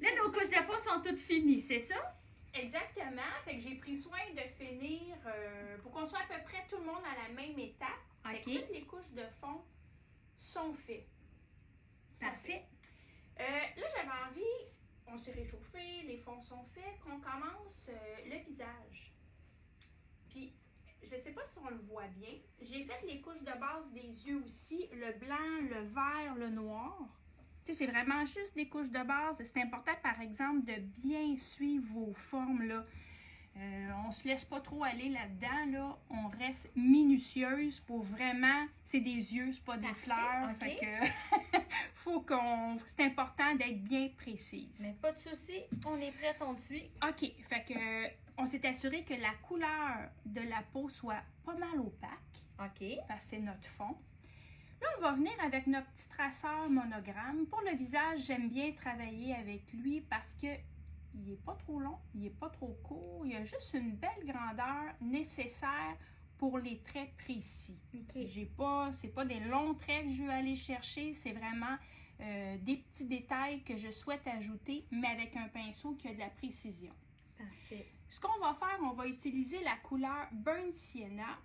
Là, nos couches de fond sont toutes finies, c'est ça? Exactement. Fait que j'ai pris soin de finir pour qu'on soit à peu près tout le monde à la même étape. Fait que toutes les couches de fond sont faites. Parfait. Là, j'avais envie, on s'est réchauffé, les fonds sont faits, qu'on commence le visage. Puis, je sais pas si on le voit bien, j'ai fait les couches de base des yeux aussi, le blanc, le vert, le noir. Tu sais, c'est vraiment juste des couches de base. C'est important, par exemple, de bien suivre vos formes, là. On se laisse pas trop aller là-dedans, là. On reste minutieuse pour vraiment... C'est des yeux, c'est pas des fleurs. Okay. Fait que... C'est important d'être bien précise. Mais pas de souci, on est prête, on te suit. OK, fait que... On s'est assuré que la couleur de la peau soit pas mal opaque. OK. Parce que c'est notre fond. Là, on va venir avec notre petit traceur monogramme. Pour le visage, j'aime bien travailler avec lui parce que il n'est pas trop long, il n'est pas trop court. Il a juste une belle grandeur nécessaire pour les traits précis. Okay. C'est pas des longs traits que je veux aller chercher, c'est vraiment des petits détails que je souhaite ajouter, mais avec un pinceau qui a de la précision. Parfait. Ce qu'on va faire, on va utiliser la couleur Burnt Sienna.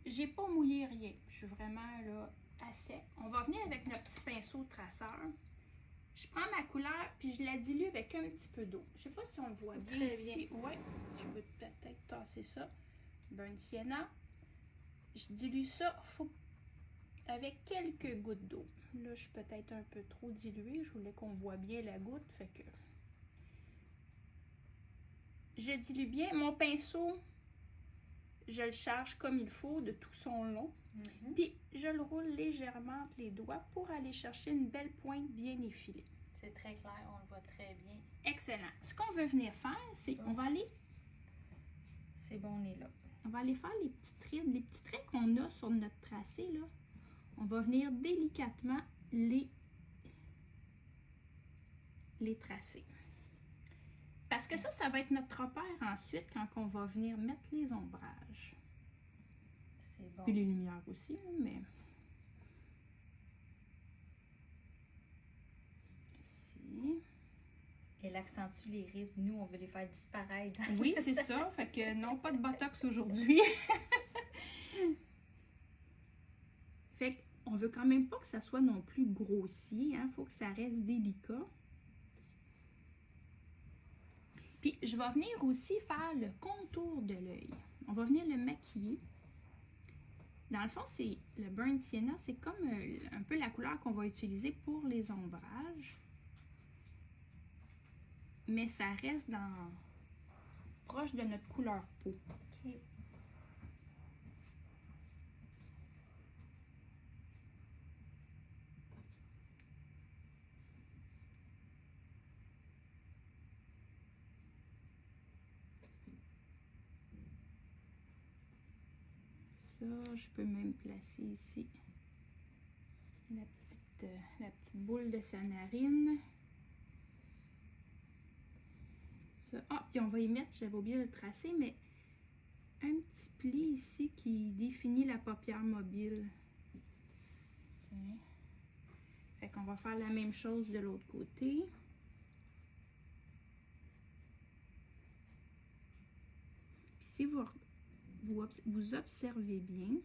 J'ai pas mouillé rien, je suis vraiment là à sec. On va venir avec notre petit pinceau traceur. Je prends ma couleur puis je la dilue avec un petit peu d'eau. Je sais pas si on le voit bien très ici. Oui, je peux peut-être tasser ça. Burnt Sienna. Je dilue ça avec quelques gouttes d'eau. Là, je suis peut-être un peu trop diluée. Je voulais qu'on voit bien la goutte, fait que je dilue bien. Mon pinceau, je le charge comme il faut de tout son long. Puis je le roule légèrement entre les doigts pour aller chercher une belle pointe bien effilée. C'est très clair, on le voit très bien. Excellent. Ce qu'on veut venir faire, c'est on va aller... C'est bon, on est là. On va aller faire les petites rides, les petits traits qu'on a sur notre tracé, là. On va venir délicatement les tracer. Parce que ça va être notre repère ensuite quand on va venir mettre les ombrages. C'est bon. Puis les lumières aussi, mais... Ici. Elle accentue les rides. Nous, on veut les faire disparaître. Oui, c'est ça. Fait que non, pas de botox aujourd'hui. Fait qu'on veut quand même pas que ça soit non plus grossier. Hein? Faut que ça reste délicat. Puis, je vais venir aussi faire le contour de l'œil. On va venir le maquiller. Dans le fond, c'est le Burnt Sienna, c'est comme un peu la couleur qu'on va utiliser pour les ombrages. Mais ça reste proche de notre couleur peau. OK. Ça, je peux même placer ici la petite boule de sa narine. Ça. Ah, puis on va y mettre, j'avais oublié de le tracer, mais un petit pli ici qui définit la paupière mobile. Tiens. Fait qu'on va faire la même chose de l'autre côté. Puis si vous observez bien,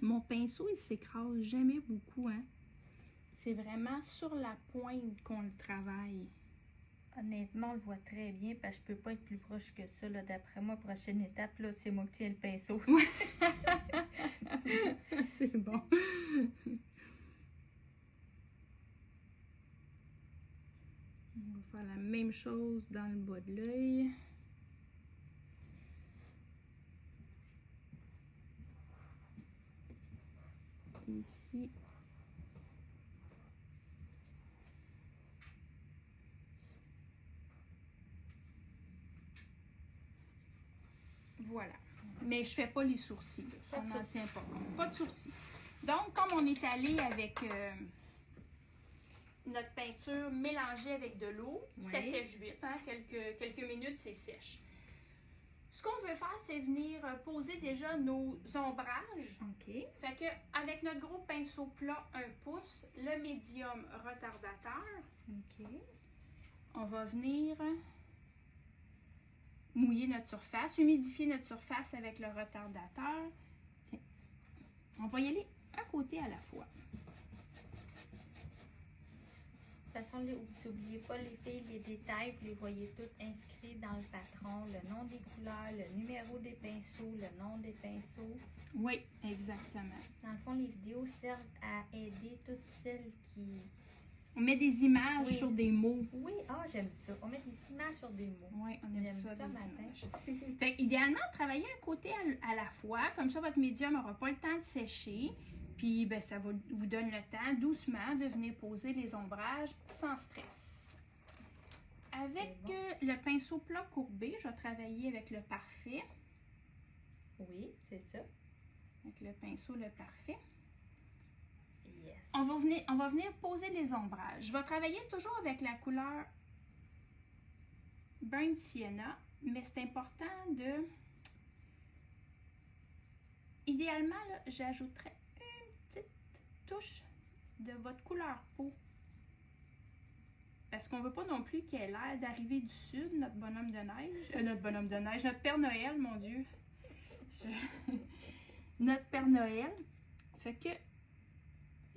mon pinceau, il s'écrase jamais beaucoup, hein. C'est vraiment sur la pointe qu'on le travaille. Honnêtement, on le voit très bien parce que je peux pas être plus proche que ça. D'après moi, prochaine étape, là, c'est moi qui tiens le pinceau. C'est bon. On va faire la même chose dans le bas de l'œil. Ici. Voilà. Mais je fais pas les sourcils. Ça n'en tient pas compte. Pas de sourcils. Donc, comme on est allé avec notre peinture mélangée avec de l'eau, ça sèche vite. Hein? Quelques minutes, c'est sèche. Ce qu'on veut faire, c'est venir poser déjà nos ombrages. OK. Fait que avec notre gros pinceau plat 1 pouce, le médium retardateur. OK. on va venir mouiller notre surface, humidifier notre surface avec le retardateur. Tiens, on va y aller un côté à la fois. De toute façon, n'oubliez pas les filles, les détails, vous les voyez tous inscrits dans le patron, le nom des couleurs, le numéro des pinceaux, le nom des pinceaux. Oui, exactement. Dans le fond, les vidéos servent à aider toutes celles qui... On met des images Oui. sur des mots. Oui, j'aime ça. On met des images sur des mots. Oui, on aime J'aime ça, ça des matin. images. Fait que, idéalement, travaillez un côté à la fois. Comme ça, votre médium n'aura pas le temps de sécher. Puis, ben, ça vous donne le temps, doucement, de venir poser les ombrages sans stress. Avec Bon. le pinceau plat courbé, je vais travailler avec le parfait. Oui, c'est ça. Avec le pinceau le parfait. Yes. On va venir poser les ombrages. Je vais travailler toujours avec la couleur Burnt Sienna, mais c'est important de... Idéalement, j'ajouterais une petite touche de votre couleur peau. Parce qu'on ne veut pas non plus qu'il ait l'air d'arriver du sud, notre bonhomme de neige. Notre Père Noël, mon Dieu. Notre Père Noël. Fait que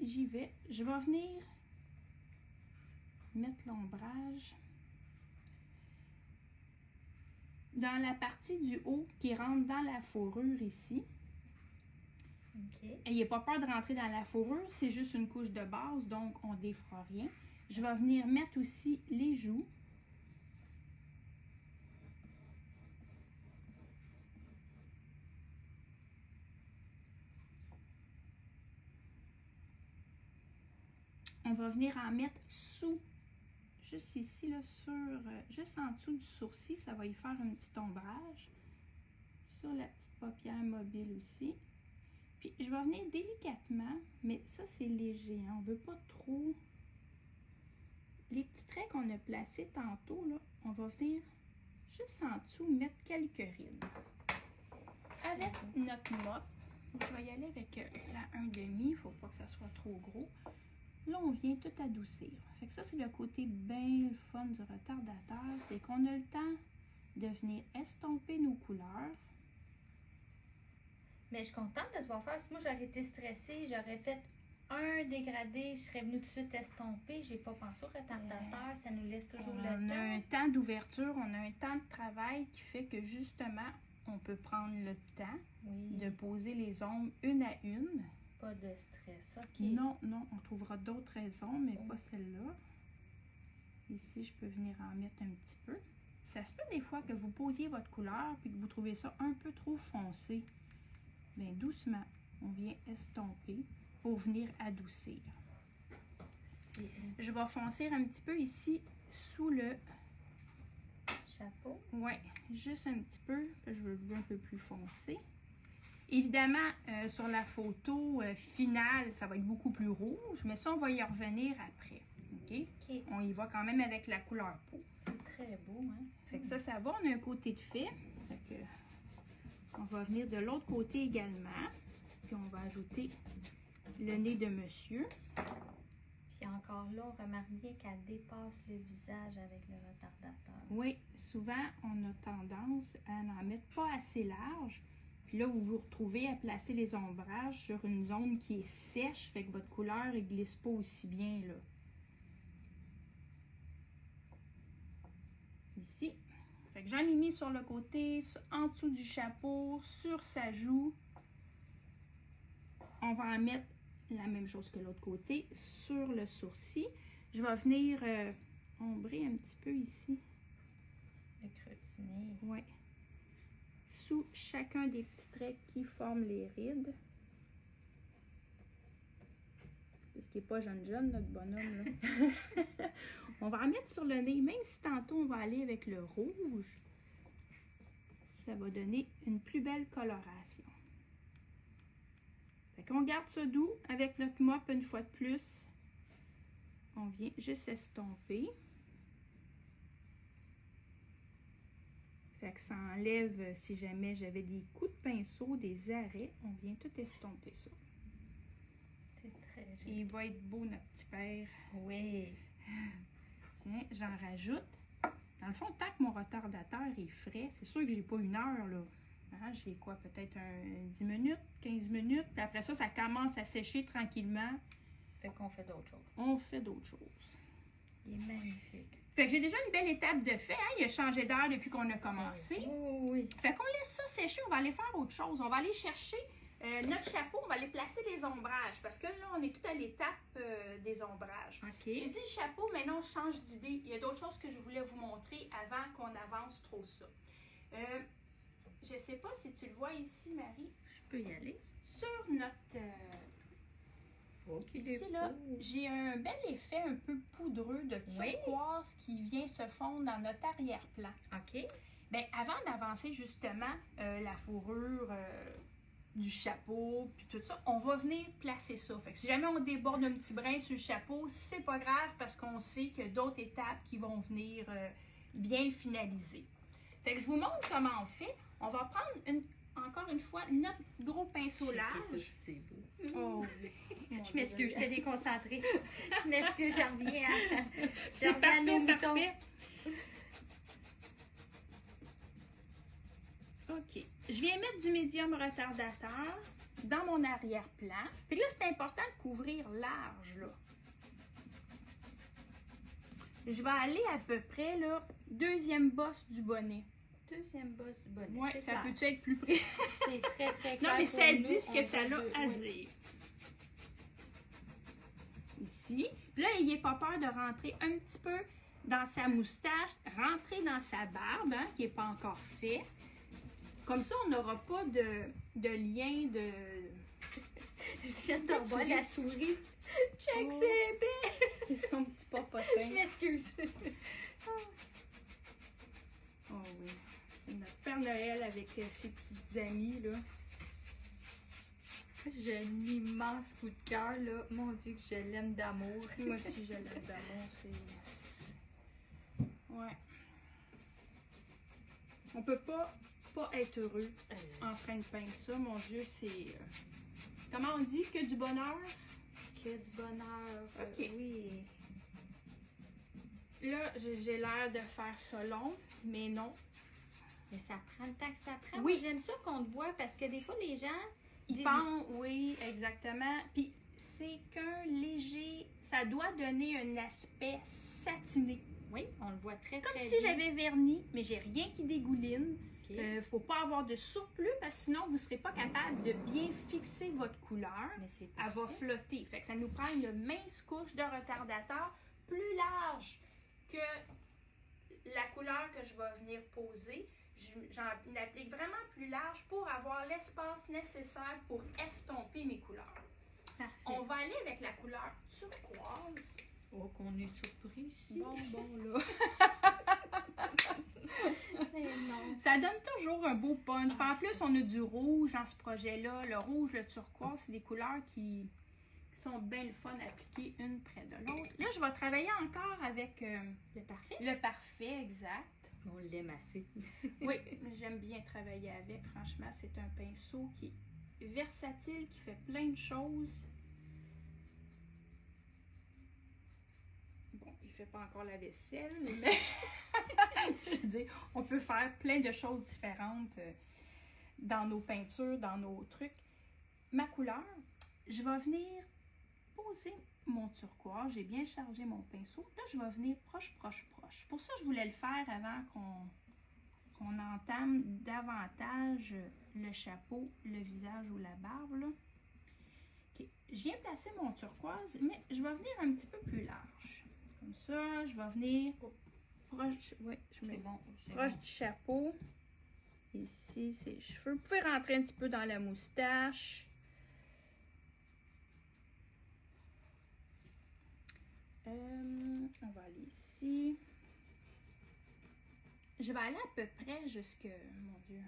j'y vais. Je vais venir mettre l'ombrage dans la partie du haut qui rentre dans la fourrure ici. OK. N'ayez pas peur de rentrer dans la fourrure, c'est juste une couche de base, donc on ne défera rien. Je vais venir mettre aussi les joues. On va venir en mettre sous, juste ici, là, juste en dessous du sourcil, ça va y faire un petit ombrage. Sur la petite paupière mobile aussi. Puis je vais venir délicatement, mais ça c'est léger, hein, on ne veut pas trop. Les petits traits qu'on a placés tantôt, là, on va venir juste en dessous mettre quelques rides. Avec notre mop, je vais y aller avec la 1,5, il ne faut pas que ça soit trop gros. Là, on vient tout adoucir. Fait que ça, c'est le côté bien le fun du retardateur, c'est qu'on a le temps de venir estomper nos couleurs. Mais je suis contente de te voir faire. Si moi, j'aurais été stressée, j'aurais fait un dégradé, je serais venue tout de suite estomper. J'ai pas pensé au retardateur, ça nous laisse toujours le On a un temps. temps d'ouverture, on a un temps de travail qui fait que justement, on peut prendre le temps Oui, de poser les ombres une à une. pas de stress. OK. Non, on trouvera d'autres raisons, mais pas celle-là. Ici, je peux venir en mettre un petit peu. Ça se peut des fois que vous posiez votre couleur et que vous trouvez ça un peu trop foncé. Bien, doucement, on vient estomper pour venir adoucir. Je vais foncer un petit peu ici sous le Chapeau. ouais, juste un petit peu, je veux un peu plus foncé. Évidemment, sur la photo finale, ça va être beaucoup plus rouge, mais ça, on va y revenir après. OK? OK. On y va quand même avec la couleur peau. C'est très beau, hein? Fait que ça va. On a un côté de fait. Fait que on va venir de l'autre côté également. Puis on va ajouter le nez de monsieur. Puis encore là, on remarque bien qu'elle dépasse le visage avec le retardateur. Oui, souvent, on a tendance à n'en mettre pas assez large. Puis là, vous vous retrouvez à placer les ombrages sur une zone qui est sèche, fait que votre couleur ne glisse pas aussi bien, là. Ici. Fait que j'en ai mis sur le côté, en dessous du chapeau, sur sa joue. On va en mettre la même chose que l'autre côté, sur le sourcil. Je vais venir ombrer un petit peu ici. Le creux du nez. Oui. Sous chacun des petits traits qui forment les rides. Ce qui n'est pas jeune, notre bonhomme, là. On va en mettre sur le nez, même si tantôt on va aller avec le rouge. Ça va donner une plus belle coloration. Fait qu'on garde ça doux avec notre mop une fois de plus. On vient juste estomper. Fait que ça enlève, si jamais j'avais des coups de pinceau, des arrêts, on vient tout estomper ça. C'est très Et joli. il va être beau, notre petit père. Oui. Tiens, j'en rajoute. Dans le fond, tant que mon retardateur est frais, c'est sûr que j'ai pas 1 heure, là. Hein, j'ai quoi, peut-être 10 minutes, 15 minutes. Puis après ça, ça commence à sécher tranquillement. Fait qu'on fait d'autres choses. On fait d'autres choses. Il est magnifique. Fait que j'ai déjà une belle étape de fait. Hein? Il a changé d'heure depuis qu'on a commencé. Oui. Fait qu'on laisse ça sécher. On va aller faire autre chose. On va aller chercher notre chapeau. On va aller placer les ombrages. Parce que là, on est tout à l'étape des ombrages. OK. J'ai dit chapeau, mais non, je change d'idée. Il y a d'autres choses que je voulais vous montrer avant qu'on avance trop ça. Je sais pas si tu le vois ici, Marie. Je peux y aller. Sur notre... Ici, là, j'ai un bel effet un peu poudreux de turquoise qui vient se fondre dans notre arrière-plan. OK. Bien, avant d'avancer justement la fourrure du chapeau, puis tout ça, on va venir placer ça. Fait que si jamais on déborde un petit brin sur le chapeau, c'est pas grave parce qu'on sait qu'il y a d'autres étapes qui vont venir bien le finaliser. Fait que je vous montre comment on fait. On va prendre encore une fois notre gros pinceau large. C'est beau. Oh, Je m'excuse, j'étais déconcentrée. Je m'excuse, je reviens à... C'est parfait, parfait. OK. Je viens mettre du médium retardateur dans mon arrière-plan. Puis là, c'est important de couvrir large, là. Je vais aller à peu près, là, deuxième bosse du bonnet. Deuxième bosse du bonnet. Oui, ça peut être plus près. C'est très, très clair. Non, mais ça pour dit nous, ce que ça a à dire. Ici. Puis là, n'ayez pas peur de rentrer un petit peu dans sa moustache, rentrer dans sa barbe, hein, qui n'est pas encore fait. Comme ça, on n'aura pas de lien de... Je viens de revoir la souris. Check, Oh. c'est épais. C'est son petit popotin. Je m'excuse. Oh oui. C'est notre Père Noël avec ses petites amies, là. J'ai un immense coup de cœur, là. Mon Dieu, que je l'aime d'amour. Moi aussi, je l'aime d'amour. C'est... Ouais. On peut pas être heureux en train de peindre ça. Mon Dieu, c'est... Comment on dit? Que du bonheur? Que du bonheur. OK. Oui. Là, j'ai l'air de faire ça long, mais non. Mais ça prend le temps que ça prend. Oui. Moi, j'aime ça qu'on te voit parce que des fois, les gens... Ils pensent, oui, exactement. Puis c'est qu'un léger... Ça doit donner un aspect satiné. Oui, on le voit très, Comme très si bien. j'avais verni, mais j'ai rien qui dégouline. OK. Faut pas avoir de surplus parce que sinon vous ne serez pas capable de bien fixer votre couleur. Mais c'est Elle va parfait. flotter. Fait que ça nous prend une mince couche de retardateur plus large que la couleur que je vais venir poser. J'en applique vraiment plus large pour avoir l'espace nécessaire pour estomper mes couleurs. Parfait. On va aller avec la couleur turquoise. Oh, qu'on est surpris ici. Bon, là. Mais non. Ça donne toujours un beau punch. Puis en plus, on a du rouge dans ce projet-là. Le rouge, le turquoise, c'est des couleurs qui sont bien le fun à appliquer une près de l'autre. Là, je vais travailler encore avec Le parfait. le parfait, exact. On l'aime assez. Oui, j'aime bien travailler avec. Franchement, c'est un pinceau qui est versatile, qui fait plein de choses. Bon, il fait pas encore la vaisselle, mais je veux dire, on peut faire plein de choses différentes dans nos peintures, dans nos trucs. Ma couleur, je vais venir poser mon turquoise. J'ai bien chargé mon pinceau. Là, je vais venir proche. Pour ça, je voulais le faire avant qu'on entame davantage le chapeau, le visage ou la barbe, là. OK. Je viens placer mon turquoise, mais je vais venir un petit peu plus large. Comme ça, je vais venir proche, oui, je mets bon. proche du chapeau. Ici, ses cheveux. Vous pouvez rentrer un petit peu dans la moustache. On va aller ici. Je vais aller à peu près jusque... Mon Dieu.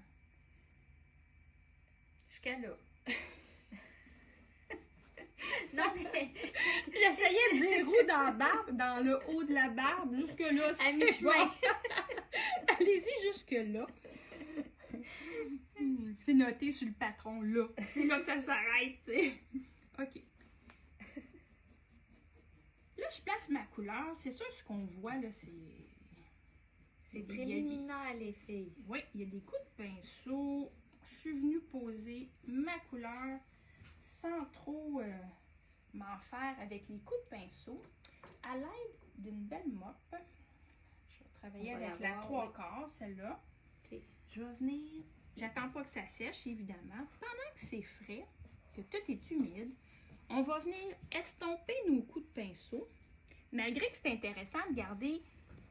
Jusqu'à là. Non, mais J'essayais de dire où dans la barbe, dans le haut de la barbe, jusque là. à mi-chemin. Allez-y jusque là. C'est noté sur le patron, là. C'est là que ça s'arrête, tu sais. OK. Là, je place ma couleur. C'est sûr, ce qu'on voit, là, c'est... C'est préliminaire, les filles. Oui, il y a des coups de pinceau. Je suis venue poser ma couleur sans trop m'en faire avec les coups de pinceau. À l'aide d'une belle mop, je vais travailler avec la 3/4, celle-là. Ok. Je vais venir, j'attends pas que ça sèche, évidemment. Pendant que c'est frais, que tout est humide, on va venir estomper nos coups de pinceau, malgré que c'est intéressant de garder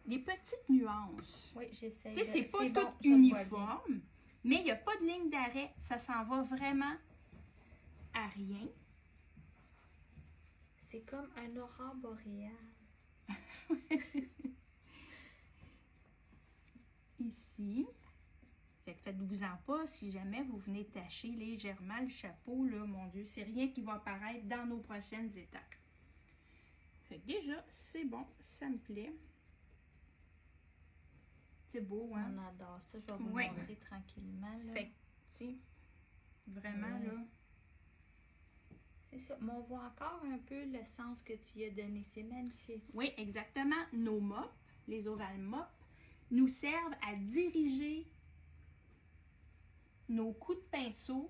des petites nuances. Oui, j'essaie. Tu sais, c'est pas tout bon, je le vois uniforme, mais il n'y a pas de ligne d'arrêt. Ça s'en va vraiment à rien. C'est comme un aurore boréale. Ici. Fait que faites-vous-en pas si jamais vous venez tacher légèrement le chapeau, là, mon Dieu, c'est rien qui va apparaître dans nos prochaines étapes. Fait que déjà, c'est bon, ça me plaît. C'est beau, hein? On adore ça. Je vais vous Ouais. montrer tranquillement. Là. Fait que, tu sais, vraiment, Ouais. là. C'est ça. Mais on voit encore un peu le sens que tu y as donné. C'est magnifique. Oui, exactement. Nos mops, les ovales mops, nous servent à diriger nos coups de pinceau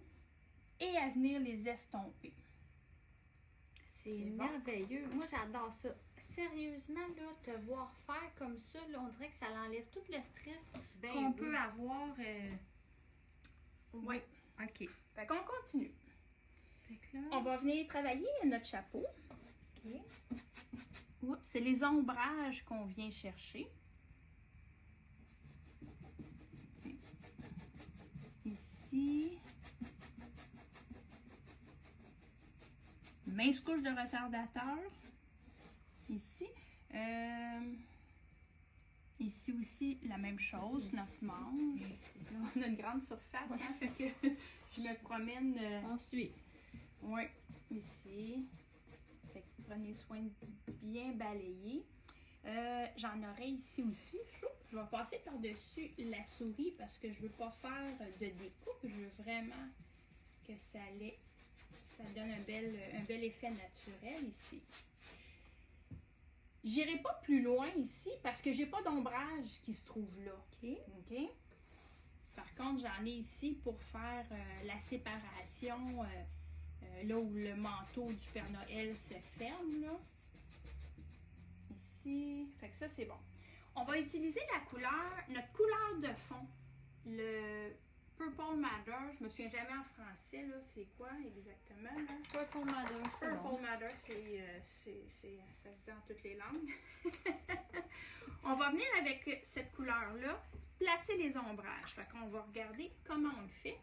et à venir les estomper. C'est C'est bon. merveilleux. Moi, j'adore ça. Sérieusement, là, te voir faire comme ça, là, on dirait que ça l'enlève tout le stress Ben qu'on oui. peut avoir. Oui. OK. Fait qu'on continue. Fait que là, On va venir travailler notre chapeau. OK. Oups, c'est les ombrages qu'on vient chercher. Ici. Mince couche de retardateur. Ici. Ici aussi, la même chose, notre manche. On a une grande surface, hein, fait que je me promène. On suit. Oui, ici. Fait que prenez soin de bien balayer. J'en aurai ici aussi. Je vais passer par-dessus la souris parce que je veux pas faire de découpe. Je veux vraiment que ça donne un bel effet naturel ici. J'irai pas plus loin ici parce que j'ai pas d'ombrage qui se trouve là. OK. OK? Par contre, j'en ai ici pour faire la séparation là où le manteau du Père Noël se ferme. Là. Ici. Fait que ça, c'est bon. On va utiliser notre couleur de fond. Le Purple Madder. Je me souviens jamais en français. Là, c'est quoi exactement? Là? Purple Madder, c'est bon. Purple Madder, ça se dit en toutes les langues. On va venir avec cette couleur-là, placer les ombrages. Fait qu'on va regarder comment on le fait.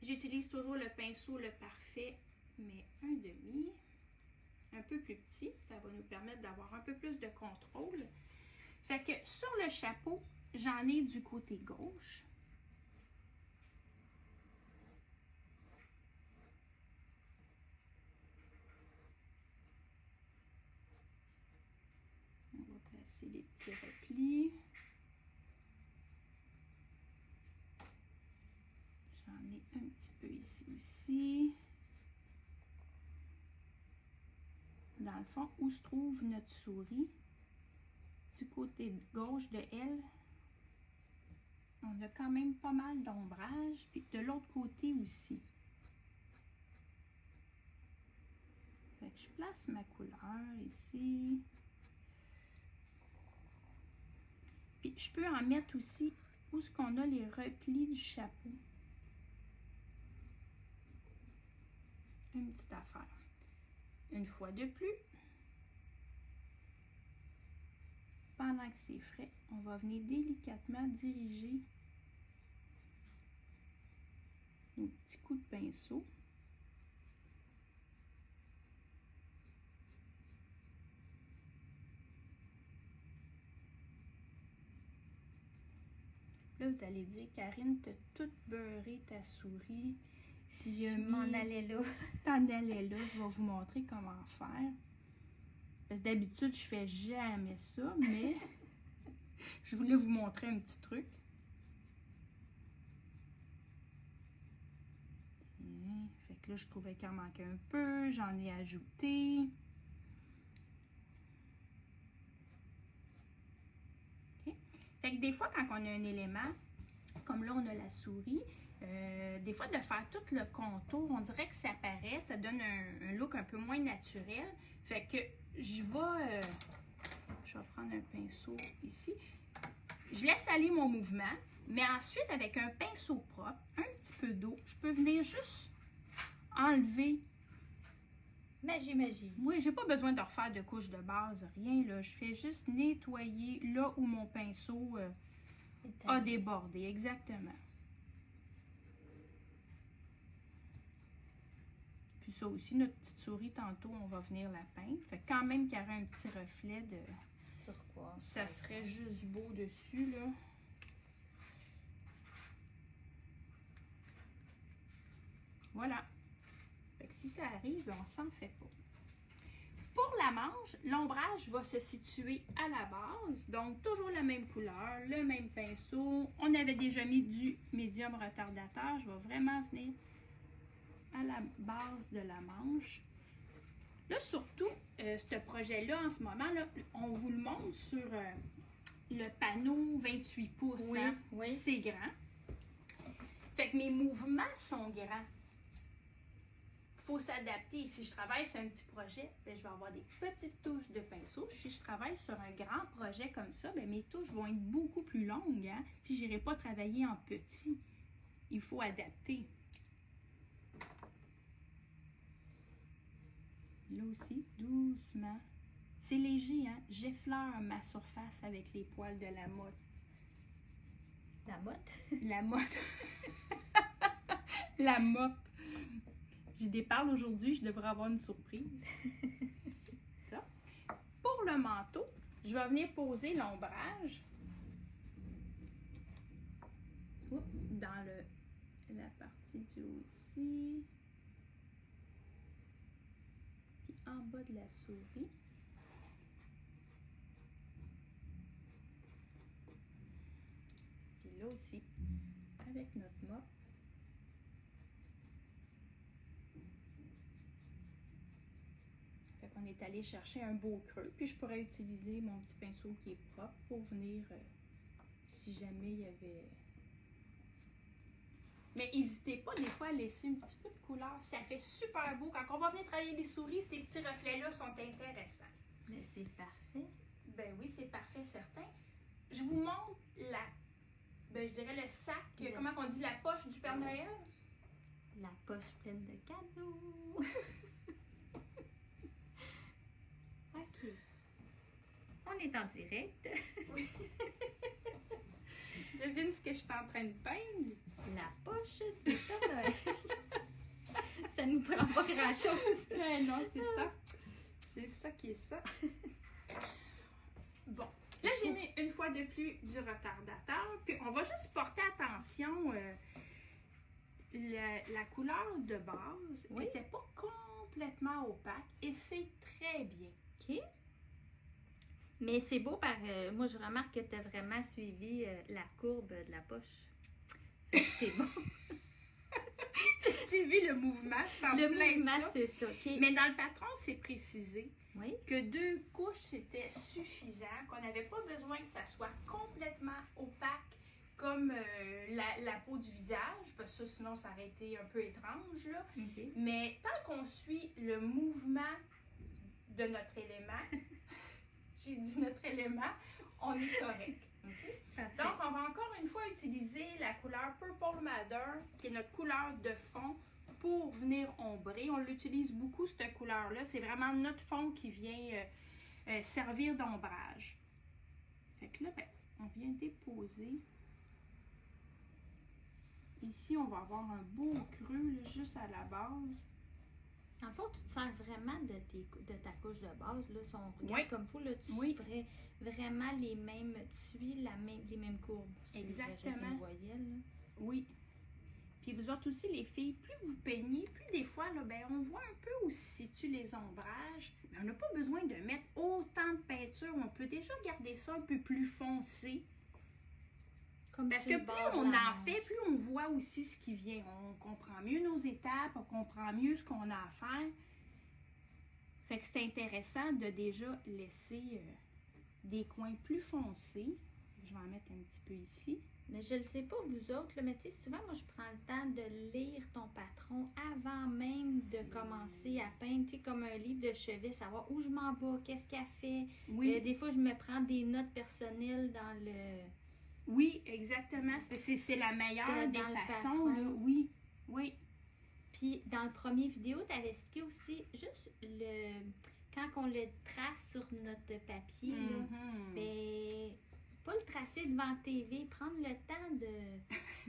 J'utilise toujours le pinceau le parfait, mais un demi, un peu plus petit. Ça va nous permettre d'avoir un peu plus de contrôle. Fait que sur le chapeau, j'en ai du côté gauche. On va placer les petits replis. J'en ai un petit peu ici aussi. Dans le fond, où se trouve notre souris, du côté gauche de elle, on a quand même pas mal d'ombrage, puis de l'autre côté aussi. Fait que je place ma couleur ici. Puis je peux en mettre aussi où est-ce qu'on a les replis du chapeau. Une petite affaire. Une fois de plus, pendant que c'est frais, on va venir délicatement diriger nos petits coups de pinceau. Là, vous allez dire, Karine, t'as tout beurré ta souris. Si Je m'en allais là. T'en allais là, je vais vous montrer comment faire. Parce que d'habitude, je fais jamais ça, mais je voulais vous montrer un petit truc. Tiens, Fait que là, je trouvais qu'il en manquait un peu. J'en ai ajouté. OK. Fait que des fois, quand on a un élément, comme là, on a la souris, des fois, de faire tout le contour, on dirait que ça paraît, ça donne un look un peu moins naturel. Fait que je vais prendre un pinceau ici. Je laisse aller mon mouvement, mais ensuite, avec un pinceau propre, un petit peu d'eau, je peux venir juste enlever. Magie. Oui, j'ai pas besoin de refaire de couche de base, rien, là. Je fais juste nettoyer là où mon pinceau a débordé, exactement. Puis ça aussi, notre petite souris, tantôt, on va venir la peindre. Fait que quand même qu'il y aurait un petit reflet de... Turquoise. Ça serait juste beau dessus, là. Voilà. Fait que si ça arrive, on s'en fait pas. Pour la manche, l'ombrage va se situer à la base. Donc, toujours la même couleur, le même pinceau. On avait déjà mis du médium retardateur. Je vais vraiment venir à la base de la manche. Là, surtout, ce projet-là, en ce moment, là, on vous le montre sur le panneau 28 pouces. Oui, hein? oui. C'est grand. Fait que mes mouvements sont grands. Il faut s'adapter. Si je travaille sur un petit projet, ben, je vais avoir des petites touches de pinceau. Si je travaille sur un grand projet comme ça, ben, mes touches vont être beaucoup plus longues. Hein? Si je n'irai pas travailler en petit, il faut adapter. Là aussi, doucement. C'est léger, hein? J'effleure ma surface avec les poils de la motte. La motte? La motte. La mop. Je déparle aujourd'hui, je devrais avoir une surprise. Ça. Pour le manteau, je vais venir poser l'ombrage dans la partie du haut ici. Puis en bas de la souris. Puis là aussi, avec notre mop. Fait qu'on est allé chercher un beau creux. Puis je pourrais utiliser mon petit pinceau qui est propre pour venir, si jamais il y avait... Mais n'hésitez pas des fois à laisser un petit peu de couleur. Ça fait super beau. Quand on va venir travailler les souris, ces petits reflets-là sont intéressants. Mais c'est parfait. Ben oui, c'est parfait, certain. Je vous montre je dirais le sac, comment on dit, la poche du Père Noël. La poche pleine de cadeaux. OK. On est en direct. Oui. Devine ce que je suis en train de peindre. La poche du Père Noël. Ça nous prend pas grand-chose. Non, c'est ça. C'est ça qui est ça. Bon. Là, j'ai mis une fois de plus du retardateur. Puis, on va juste porter attention. La couleur de base n'était pas complètement opaque. Et c'est très bien. OK. Mais c'est beau moi, je remarque que tu as vraiment suivi la courbe de la poche. C'est bon. Suivi le mouvement. Le mouvement, c'est ça. Okay. Mais dans le patron, c'est précisé que 2 couches, c'était suffisant, qu'on n'avait pas besoin que ça soit complètement opaque comme la peau du visage, parce que ça, sinon, ça aurait été un peu étrange. Là. Okay. Mais tant qu'on suit le mouvement de notre élément, j'ai dit notre élément, on est correct. Okay? Donc, on va encore une fois utiliser la couleur Purple Madder, qui est notre couleur de fond, pour venir ombrer. On l'utilise beaucoup, cette couleur-là. C'est vraiment notre fond qui vient servir d'ombrage. Fait que là, on vient déposer. Ici, on va avoir un beau creux, là, juste à la base. En fait, tu te sers vraiment de ta couche de base. Là, si on regarde comme il faut, là, tu ferais vraiment les mêmes, tu suis les mêmes courbes. Exactement. Voyelles, oui. Puis vous autres aussi, les filles, plus vous peignez, plus des fois, là, on voit un peu où se situent les ombrages. Mais on n'a pas besoin de mettre autant de peinture. On peut déjà garder ça un peu plus foncé. Comme Parce sur que le plus bord de on la en manche. fait, plus on voit aussi ce qui vient. On comprend mieux nos étapes, on comprend mieux ce qu'on a à faire. Fait que c'est intéressant de déjà laisser des coins plus foncés. Je vais en mettre un petit peu ici. Mais je ne sais pas vous autres, là, mais tu sais, souvent, moi, je prends le temps de lire ton patron avant même de commencer à peindre, tu sais, comme un livre de chevet, savoir où je m'en vais, qu'est-ce qu'elle fait. Oui, Des fois, je me prends des notes personnelles dans le... oui, exactement. C'est la meilleure des Dans le façons, patron. là. Oui, oui. Puis, dans le premier vidéo, tu avais expliqué aussi juste le... Quand on le trace sur notre papier, là, Mhm. ben, pas le tracer devant TV, prendre le temps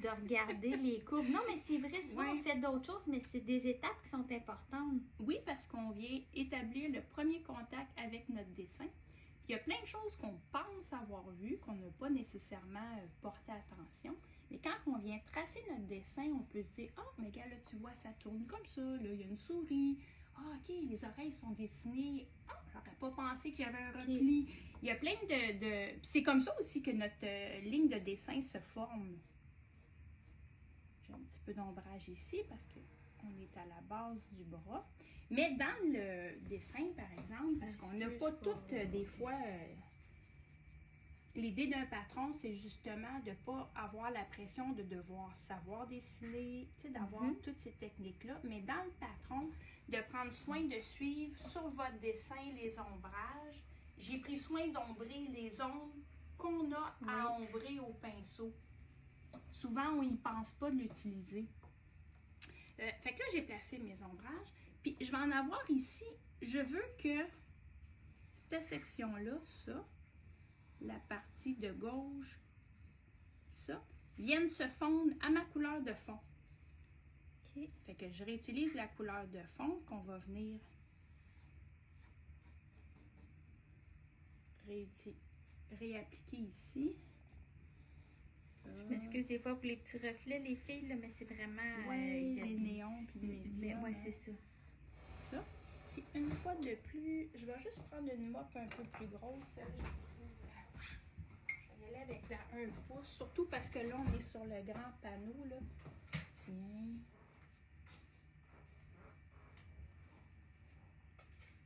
de regarder les courbes. Non, mais c'est vrai, souvent Oui. on fait d'autres choses, mais c'est des étapes qui sont importantes. Oui, parce qu'on vient établir le premier contact avec notre dessin. Puis il y a plein de choses qu'on pense avoir vues, qu'on n'a pas nécessairement porté attention. Mais quand on vient tracer notre dessin, on peut se dire « Ah, mais gars, là, tu vois, ça tourne comme ça. Là, il y a une souris. Ah, OK, les oreilles sont dessinées. Ah, j'aurais pas pensé qu'il y avait un repli. » Il y a plein de... C'est comme ça aussi que notre ligne de dessin se forme. J'ai un petit peu d'ombrage ici parce qu'on est à la base du bras. Mais dans le dessin, par exemple, parce qu'on n'a pas toutes, des fois, l'idée d'un patron, c'est justement de ne pas avoir la pression de devoir savoir dessiner, tu sais, d'avoir toutes ces techniques-là. Mais dans le patron, de prendre soin de suivre sur votre dessin les ombrages. J'ai pris soin d'ombrer les ombres qu'on a à ombrer au pinceau. Souvent, on n'y pense pas de l'utiliser. Fait que là, j'ai placé mes ombrages. Puis, je vais en avoir ici. Je veux que cette section-là, ça, la partie de gauche, ça, vienne se fondre à ma couleur de fond. OK. Fait que je réutilise la couleur de fond qu'on va venir réappliquer ici. Je m'excuse des fois pour les petits reflets, les filles, là, mais c'est vraiment... Oui, les néons puis les médiums. Oui, c'est ça. Ça. Puis une fois de plus, je vais juste prendre une mop un peu plus grosse. Je vais y aller avec la 1 pouce, surtout parce que là, on est sur le grand panneau. Là. Tiens.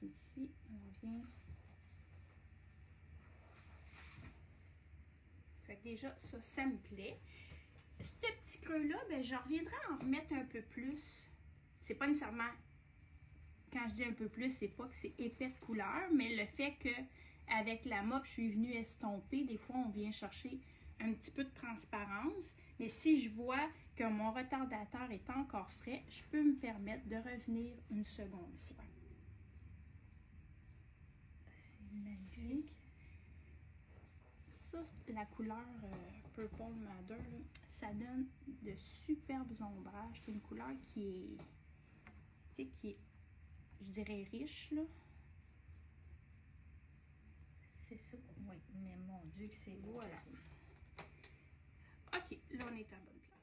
Ici, on vient... Fait que déjà, ça me plaît. Ce petit creux-là, ben, je reviendrai en remettre un peu plus. C'est pas nécessairement... Quand je dis un peu plus, c'est pas que c'est épais de couleur, mais le fait que avec la mop, je suis venue estomper, des fois, on vient chercher un petit peu de transparence. Mais si je vois que mon retardateur est encore frais, je peux me permettre de revenir une seconde fois. C'est magnifique. Ça, la couleur Purple Madder, là, ça donne de superbes ombrages. C'est une couleur qui est, je dirais, riche, là. C'est ça. Oui, mais mon Dieu que c'est beau à la... OK, là, on est à bonne place.